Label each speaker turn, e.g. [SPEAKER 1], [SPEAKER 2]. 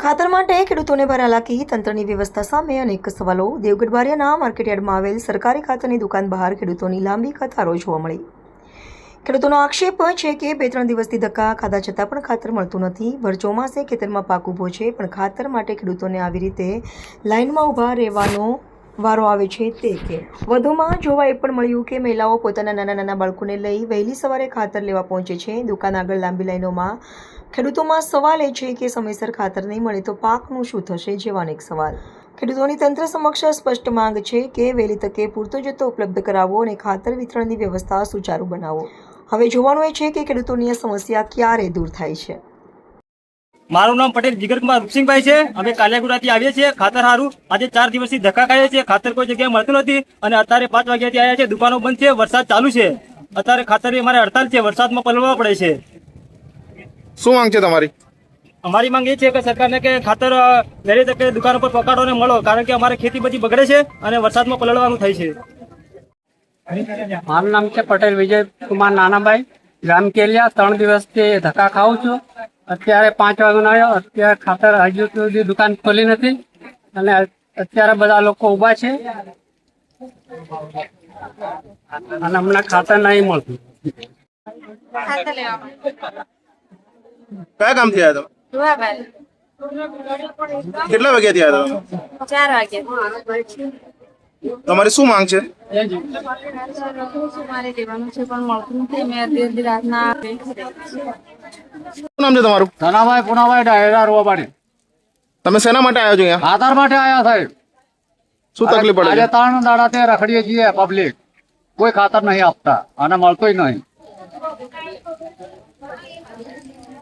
[SPEAKER 1] ખાતર માટે ખેડૂતોને ભારે હાલાકી, તંત્રની વ્યવસ્થા સામે અનેક સવાલો। દેવગઢ બારિયાના માર્કેટયાર્ડમાં આવેલ સરકારી ખાતરની દુકાન બહાર ખેડૂતોની લાંબી કતારો જોવા મળી। ખેડૂતોનો આક્ષેપ છે કે 2-3 દિવસથી ધક્કા ખાધા છતાં પણ ખાતર મળતું નથી। ભર ચોમાસે ખેતરમાં પાક ઊભો છે, પણ ખાતર માટે ખેડૂતોને આવી રીતે લાઇનમાં ઊભા રહેવાનો વારો આવે છે। તે કે વધુમાં જોવા એ પણ મળ્યું કે મહિલાઓ પોતાના નાના બાળકોને લઈ વહેલી સવારે ખાતર લેવા પહોંચે છે। દુકાન આગળ લાંબી લાઈનોમાં ખેડૂતોમાં સવાલ એ છે કે સમયસર ખાતર નહીં મળે તો પાકનું શું થશે, જેવા અનેક સવાલ। ખેડૂતોની તંત્ર સમક્ષ સ્પષ્ટ માંગ છે કે વહેલી તકે પૂરતો જથ્થો ઉપલબ્ધ કરાવો અને ખાતર વિતરણની વ્યવસ્થા સુચારુ બનાવો। હવે જોવાનું એ છે કે ખેડૂતોની આ સમસ્યા ક્યારે દૂર થાય છે।
[SPEAKER 2] મારું નામ પટેલ જીગરકુમાર રૂપસિંહભાઈ છે। અમે કાલિયાગુડાથી આવીએ છીએ ખાતર હારું। આજે 4 દિવસથી ધક્કા ખાઈએ છીએ, ખાતર કોઈ જગ્યાએ મળતું નથી અને અત્યારે 5 વાગ્યાથી આવ્યા છે। દુકાનો બંધ છે, વરસાદ ચાલુ છે, અત્યારે ખાતરની અમારે હડતાલ છે, વરસાદમાં પલળવા પડે છે।
[SPEAKER 3] શું માંગ છે તમારી?
[SPEAKER 2] અમારી માંગ એ છે કે સરકારને કે ખાતર વહેલી તકે દુકાન પર પકડો ને મળો, કારણ કે અમારે ખેતી બધી બગડે છે અને વરસાદમાં પલળવાનું થાય છે।
[SPEAKER 4] મારું નામ છે પટેલ વિજય કુમાર નાનાભાઈ, ગામ કેલિયા। 3 દિવસથી ધક્કા ખાઉં છું। અત્યારે 5 વાગ્યાનો આવ્યો, અત્યારે ખાતર હજુ સુધી દુકાન ખોલી નથી અને અત્યારે બધા લોકો ઊભા છે અને હમણાં ખાતર નહીં મળતું।
[SPEAKER 3] કયા કામથી આવ્યા તમે? કેટલા વાગ્યાથી આવ્યા તમે?
[SPEAKER 5] 4 વાગ્યા।
[SPEAKER 3] તમારી શું માંગ છે?
[SPEAKER 5] મારે લેવાનું છે પણ મળતું નથી। મેં અડધી રાતના
[SPEAKER 3] શું નામ છે તમારું?
[SPEAKER 4] ધનાભાઈ પુનાભાઈ ડાયરા રોવાડી।
[SPEAKER 3] તમે શેના માટે આવ્યા છો અહીંયા?
[SPEAKER 4] ખાતર માટે આવ્યા સાહેબ।
[SPEAKER 3] શું તકલીફ પડે
[SPEAKER 4] આજે
[SPEAKER 3] છે?
[SPEAKER 4] 3 દાડાથી રખડીએ છીએ પબ્લિક, કોઈ ખાતર નહીં આપતા અને મળતું નહીં।